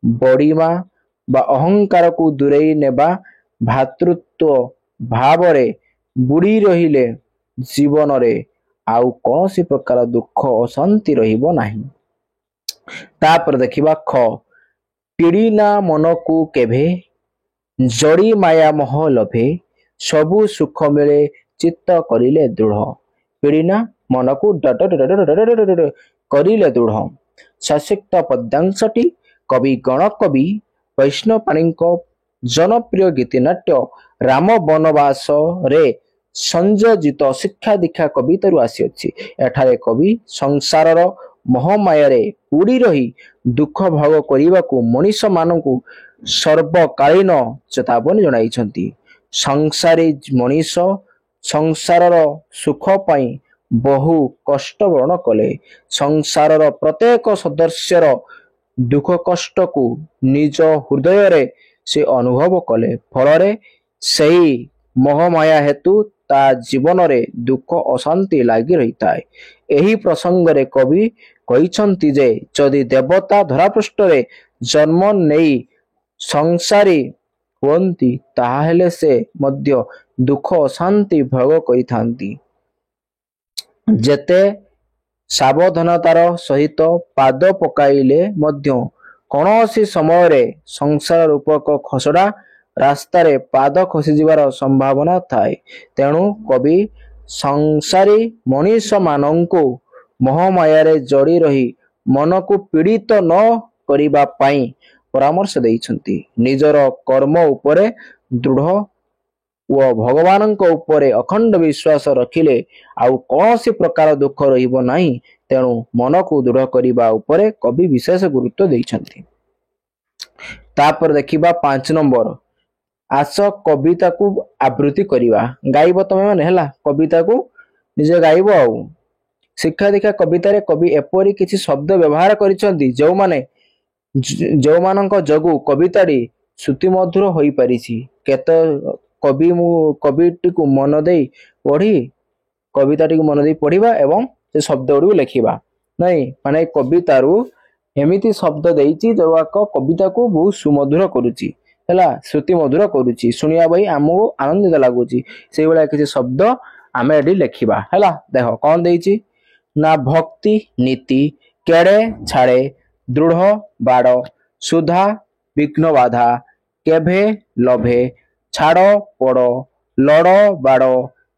Speaker 1: ବଡ଼ିମା ବା ଅହଙ୍କାରକୁ ଦୂରେଇ ନେବା, ଭାତୃତ୍ୱ ଭାବରେ ବୁଡ଼ି ରହିଲେ ଜୀବନରେ ଆଉ କୌଣସି ପ୍ରକାର ଦୁଃଖ ଅଶାନ୍ତି ରହିବ ନାହିଁ। ତାପରେ ଦେଖିବା ଖ ପିଡ଼ିନା ମନକୁ କେଭେ ଜଡ଼ି ମାୟା ମୋହ ଲୋଭେ, ସବୁ ସୁଖ ମିଳେ ଚିତ୍ତ କରିଲେ ଦୃଢ଼। ପିଡ଼ିନା ମନକୁ କରିଲେ ଦୃଢ଼। ସଶିକ୍ତ ପଦ୍ୟାଂଶଟି କବି ଗଣକବି ବୈଷ୍ଣବ ପାଣିଙ୍କ ଜନପ୍ରିୟ ଗୀତିନାଟ୍ୟ ରାମ ବନବାସରେ ସଂଯୋଜିତ ଶିକ୍ଷା ଦୀକ୍ଷା କବିତାରୁ ଆସିଅଛି। ଏଠାରେ କବି ସଂସାରର ମୋହମାୟାରେ ବୁଡ଼ି ରହି ଦୁଃଖ ଭୋଗ କରିବାକୁ ମଣିଷମାନଙ୍କୁ ସର୍ବକାଳୀନ ଚେତାବନୀ ଜଣାଇଛନ୍ତି। ସଂସାରୀ ମଣିଷ ସଂସାରର ସୁଖ ପାଇଁ ବହୁ କଷ୍ଟ ବରଣ କଲେ। ସଂସାରର ପ୍ରତ୍ୟେକ ସଦସ୍ୟର ଦୁଃଖ କଷ୍ଟକୁ ନିଜ ହୃଦୟରେ ସେ ଅନୁଭବ କଲେ। ଫଳରେ ସେହି ମୋହମାୟା ହେତୁ ତା ଜୀବନରେ ଦୁଃଖ ଅଶାନ୍ତି ଲାଗି ରହିଥାଏ। ଏହି ପ୍ରସଙ୍ଗରେ କବି କହିଛନ୍ତି ଯେ ଯଦି ଦେବତା ଧରାପୃଷ୍ଠରେ ଜନ୍ମ ନେଇ ସଂସାରୀ ହୁଅନ୍ତି ତାହାହେଲେ ସେ ମଧ୍ୟ ଦୁଃଖ ଅଶାନ୍ତି ଭୋଗ କରିଥାନ୍ତି। ଯେତେ ସାବଧାନତାର ସହିତ ପାଦ ପକାଇଲେ ମଧ୍ୟ କୌଣସି ସମୟରେ ସଂସାର ରୂପକ ଖସଡ଼ା ରାସ୍ତାରେ ପାଦ ଖସିଯିବାର ସମ୍ଭାବନା ଥାଏ। ତେଣୁ କବି ସଂସାରୀ ମଣିଷମାନଙ୍କୁ ମୋହମାୟାରେ ଜଡ଼ି ରହି ମନକୁ ପୀଡ଼ିତ ନ କରିବା ପାଇଁ ପରାମର୍ଶ ଦେଇଛନ୍ତି। ନିଜର କର୍ମ ଉପରେ ଦୃଢ଼ ଓ ଭଗବାନଙ୍କ ଉପରେ ଅଖଣ୍ଡ ବିଶ୍ୱାସ ରଖିଲେ ଆଉ କୌଣସି ପ୍ରକାର ଦୁଃଖ ରହିବ ନାହିଁ। ତେଣୁ ମନକୁ ଦୃଢ଼ କରିବା ଉପରେ କବି ବିଶେଷ ଗୁରୁତ୍ୱ ଦେଇଛନ୍ତି। ତାପରେ ଦେଖିବା 5 ନମ୍ବର, आस कविता को आवृत्ति करवा गाइब तमे माने हला कविता को निजे गाइब आ शिक्षा दीक्षा कवितार कवि एपरी किसी शब्द व्यवहार करिसेंती जो माने जो मानक जगु कविताटी श्रुति मधुर होई परिछि केत कवि कविटी को मन दे पढ़ी कविताटी को मन दे पढ़िबा एवं से शब्द गुडी लिखिबा नहीं माने कवितारू एमिति शब्द देइछि जोवाक कविता को बहुत सुमधुर करूछि हला श्रुति मधुर करूछि सुनिया भाई हमको आनंदित लागुछि सेहि बेला किछि शब्द आमे एडी लिखिबा हला देखो कोन देइछि ना भक्ति नीति केड़े छाड़े दृढ़ बाड़ सुधा विघ्न बाधा केभे लभे छाड़ पड़ लड़ बाड़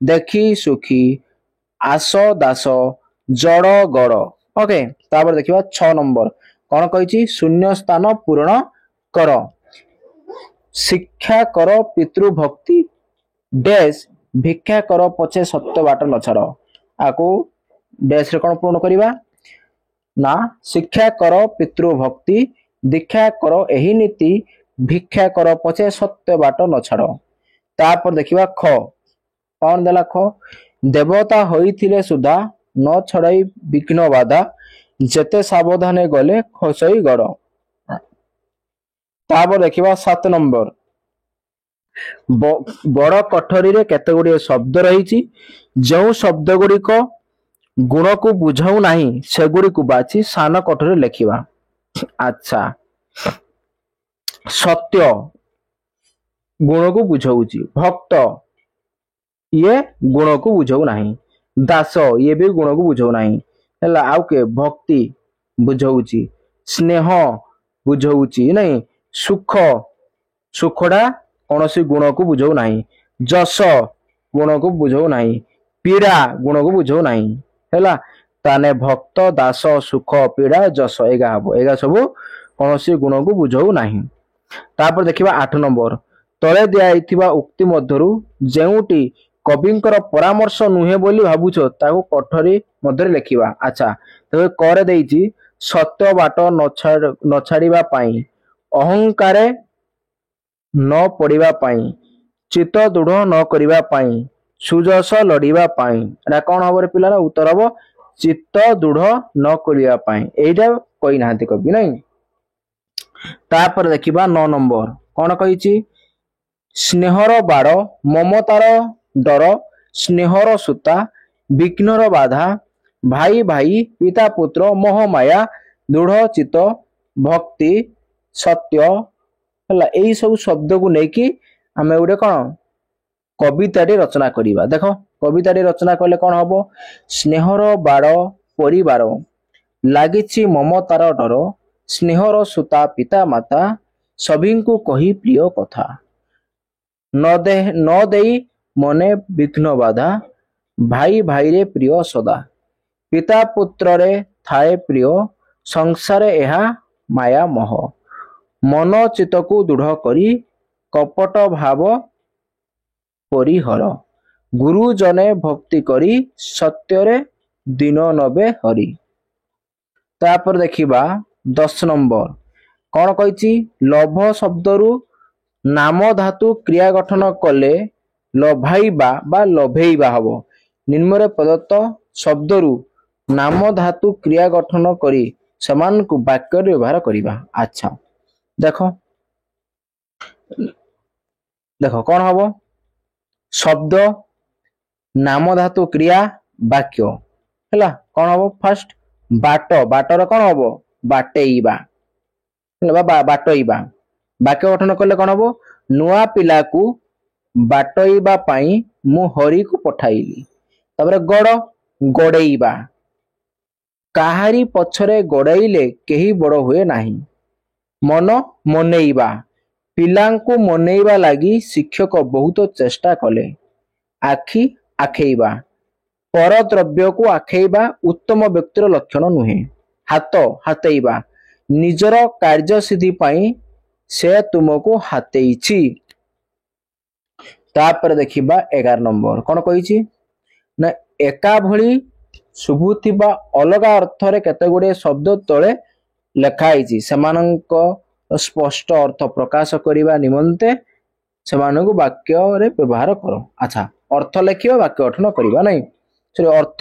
Speaker 1: देखी सुखी आस दास जड़ गड़ ओके तापर देखिबा 6 नंबर कौन कहिछि शून्य स्थान पूर्ण कर शिक्षा कर पितृभक्ति डैश भिक्षा कर पछे सत्य बाट न छाड़ आको डैश रे कौन पूर्ण करिबा ना शिक्षा कर पितृभक्ति दीक्षा कर एही नीति भिक्षा कर पछे सत्य बाट न छाड़ तापर देखिबा ख कौन देला ख देवता होइथिले सुधा न छड़ाई विघ्न बाधा जेते सावधाने गले खसई गड़ तापर देखिबा 7 नंबर बड़ कठरी रे केते गुडी शब्द रहिछि जो शब्द गुडी को गुण को बुझाऊ नहीं सेगुड़ी को बाची सान कठोर लिखिबा अच्छा सत्य गुण को बुझाऊची भक्त ये गुण को बुझाऊ नहीं दास ये भी गुण को बुझाऊ नहीं हला आउ के भक्ति बुझाऊची स्नेह बुझाऊची नहीं सुख सुखडा कौनसी गुण को बुझाऊ नहीं जस गुण को बुझाऊ नहीं पीड़ा गुण को बुझाऊ नहीं हैला ताने भक्त दास सुख पीड़ा जस एगा हबो एगा सब कौनसी गुण को बुझाऊ नहीं तापर देखिबा 8 नंबर तळे दियाइथिबा उक्ति मध्यरु जेउटी कविंकर परामर्श नुहे बोली भाबुछो ताको कठरी मध्यरे लिखिबा अच्छा तबे करे देइछि सत्य बाट न छाड़िबा पाई अहंकारे न पड़िबा पाई चित्त दृढ़ न करिबा पाई सुजस लड़िबा पाई एटा कोन हबो रे पिलारा उत्तर हबो चित्त दृढ़ न करिबा पाई एटा कहि नाहंती कवि नहीं तापर देखिबा 9 नंबर कोन कहिछि स्नेहर बाड़ ममतार डर स्नेहर सूता विघ्नर बाधा भाई भाई पिता पुत्र मोह माया दृढ़ चित्त भक्ति सत्य हला एई सब शब्द को नेकी हमें उडे कोन कविताटी रचना करिबा देखो कविताटी रचना कले कोन हबो स्नेहर बाड़ परिवार लागिछि ममतार डर स्नेहर सूता पिता माता सभी को कही प्रिय कथा न देई मने विघ्न बाधा भाई भाई रे प्रिय सदा पिता पुत्र रे थाए प्रिय संसार एहा माया मोह मन चित्त को दृढ़ करी कपट भाव परिहर गुरु जने भक्ति करी सत्य रे दिन नबे हरि तापर देखिबा 10 नंबर कौन कहिछि लोभ शब्दरु नाम धातु क्रिया गठन कले लभाइबा बा लभेइबा हबो निम्नरे प्रदत्त शब्दरु नाम धातु क्रिया गठन करी समान को वाक्य व्यवहार करिबा अच्छा देखो देखो कौन हबो शब्द नाम धातु क्रिया वाक्य हैला कौन हबो फर्स्ट बाट बाटर कौन हबो बाटेइबा हैला बाटइबा वाक्य गठन करले कौन हबो नुआ पिला को बाटइबा पाई मु हरि को पठाइली तबरे गड़ गड़ेइबा काहारी पछरे गड़ाइले केही बड़ हुए नाही मन मनेइबा पिलांको मनेइबा लागी शिक्षक बहुत चेष्टा कले आखि आखेइबा पर द्रव्य को आखेइबा उत्तम व्यक्तिर लक्षण नुहे हाथ हातेइबा निजर कार्य सिद्धि पाई से तुमको हातेइछि तापर देखिबा 11 नंबर कोन कहिछि ना एका भली शुभुथिबा अलगा अर्थ रे केते गुडे शब्द तळे लेखाइछि समानंक स्पष्ट अर्थ प्रकाश करिबा निमंते ସେମାନଙ୍କୁ ବାକ୍ୟରେ ବ୍ୟବହାର କର। ଆଚ୍ଛା, ଅର୍ଥ ଲେଖିବା, ବାକ୍ୟ ଗଠନ କରିବା ନାଇଁ, ସରି ଅର୍ଥ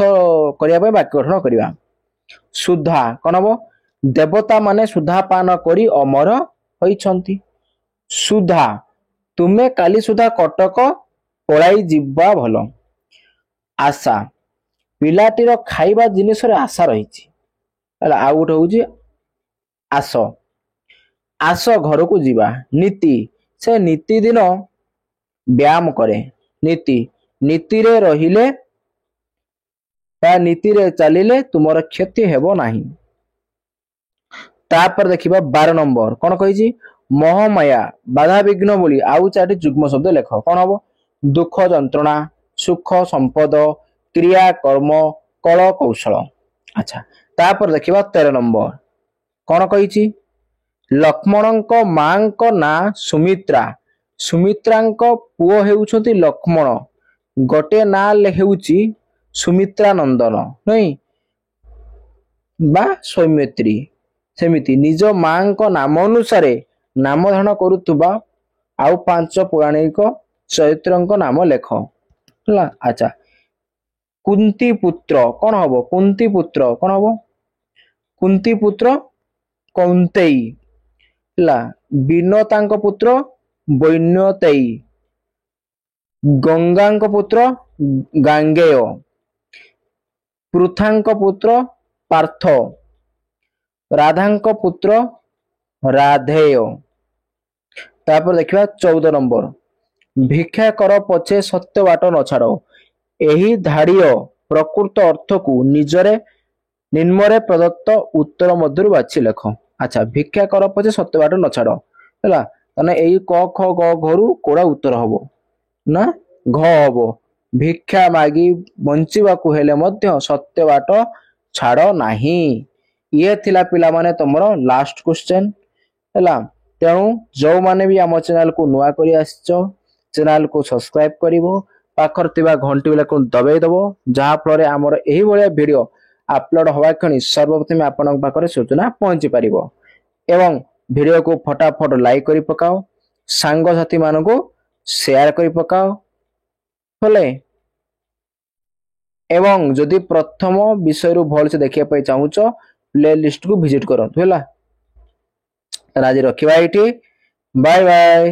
Speaker 1: କରିବା ପାଇଁ ବାକ୍ୟ ଗଠନ କରିବା। ସୁଧା କଣ ହବ? ଦେବତା ମାନେ ସୁଧା ପାନ କରି ଅମର ହୋଇଛନ୍ତି। ସୁଧା, ତୁମେ କାଲି ସୁଧା କଟକ ପଳାଇ ଯିବା ଭଲ। ଆଶା, ପିଲାଟିର ଖାଇବା ଜିନିଷରେ ଆଶା ରହିଛି। ହେଲା, ଆଉ ଗୋଟେ ହଉଛି ଆସ, ଆସ ଘରକୁ ଯିବା। ନୀତି, ସେ ନୀତିଦିନ ବ୍ୟାୟାମ କରେ। ନୀତି, ନୀତିରେ ରହିଲେ ବା ନୀତିରେ ଚାଲିଲେ ତୁମର କ୍ଷତି ହେବ ନାହିଁ। ତାପରେ ଦେଖିବା 12 ନମ୍ବର କଣ କହିଛି? ମୋହମାୟା ବାଧାବିଘ୍ନ ବୋଲି ଆଉ 4ଟି ଯୁଗ୍ମ ଶବ୍ଦ ଲେଖ। କଣ ହବ? ଦୁଃଖ ଯନ୍ତ୍ରଣା, ସୁଖ ସମ୍ପଦ, କ୍ରିୟା କର୍ମ, କଳ କୌଶଳ। ଆଚ୍ଛା, ତାପରେ ଦେଖିବା 13 ନମ୍ବର କଣ କହିଛି? ଲକ୍ଷ୍ମଣଙ୍କ ମାଙ୍କ ନାଁ ସୁମିତ୍ରା। ସୁମିତ୍ରାଙ୍କ ପୁଅ ହେଉଛନ୍ତି ଲକ୍ଷ୍ମଣ, ଗୋଟିଏ ନାଁ ହେଉଛି ସୁମିତ୍ରା ନନ୍ଦନ ନାଇଁ ବା ସୌମିତ୍ରୀ। ସେମିତି ନିଜ ମାଙ୍କ ନାମ ଅନୁସାରେ ନାମ ଧାରଣ କରୁଥିବା ଆଉ 5 ପୌରାଣିକ ଚରିତ୍ରଙ୍କ ନାମ ଲେଖ। ହେଲା, ଆଚ୍ଛା, କୁନ୍ତୀ ପୁତ୍ର କଣ ହବ? କୁନ୍ତୀ ପୁତ୍ର କଣ ହବ? କୁନ୍ତୀ ପୁତ୍ର କୌନ୍ତେଇ। ହେଲା, ବିନତାଙ୍କ ପୁତ୍ର ବୈନ୍ୟତେଇ, ଗଙ୍ଗାଙ୍କ ପୁତ୍ର ଗାଙ୍ଗେୟ, ପୃଥାଙ୍କ ପୁତ୍ର ପାର୍ଥ, ରାଧାଙ୍କ ପୁତ୍ର ରାଧେୟ। ତାପରେ ଦେଖିବା 14 ନମ୍ବର ଭିକ୍ଷା କର ପଛେ ସତ୍ୟ ବାଟ ନ ଛାଡ। ଏହି ଧାଡିର ପ୍ରକୃତ ଅର୍ଥକୁ ନିଜରେ ନିମ୍ନରେ ପ୍ରଦତ୍ତ ଉତ୍ତର ମଧ୍ୟରୁ ବାଛି ଲେଖ। ଆଚ୍ଛା, ଭିକ୍ଷା କର ପଛେ ସତ୍ୟ ବାଟ ନ ଛାଡ। ହେଲା, ତାହେଲେ ଏଇ କ ଖ ଗ ଘରୁ କୋଉଟା ଉତ୍ତର ହବ ନା ଘ ହବ। ଭିକ୍ଷା ମାଗି ବଞ୍ଚିବାକୁ ହେଲେ ମଧ୍ୟ ସତ୍ୟ ବାଟ ଛାଡ ନାହିଁ। ଇଏ ଥିଲା ପିଲାମାନେ ତମର ଲାଷ୍ଟ କ୍ୱେଶ୍ଚନ। ହେଲା, ତେଣୁ ଯୋଉମାନେ ବି ଆମ ଚ୍ୟାନେଲକୁ ନୂଆ କରି ଆସିଛ, ଚ୍ୟାନେଲକୁ ସବସ୍କ୍ରାଇବ କରିବ, ପାଖରେ ଥିବା ଘଣ୍ଟି ବେଲକୁ ଦବେଇ ଦବ, ଯାହା ଫଳରେ ଆମର ଏହିଭଳିଆ ଭିଡିଓ ଆପଲୋଡ ହବା କ୍ଷଣି ସର୍ବପ୍ରଥମେ ଆପଣଙ୍କ ପାଖରେ ସୂଚନା ପହଞ୍ଚି ପାରିବ। ଏବଂ ଭିଡିଓକୁ ଫଟାଫଟ ଲାଇକ୍ କରି ପକାଅ, ସାଙ୍ଗସାଥୀ ମାନଙ୍କୁ ସେୟାର କରି ପକାଅ। ହେଲେ ଏବଂ ଯଦି ପ୍ରଥମ ବିଷୟରୁ ଭଲସେ ଦେଖିବା ପାଇଁ ଚାହୁଁଛ ପ୍ଲେ ଲିଷ୍ଟକୁ ଭିଜିଟ କରନ୍ତୁ। ହେଲା, ଆଜି ରଖିବା ଏଇଠି। Bye bye.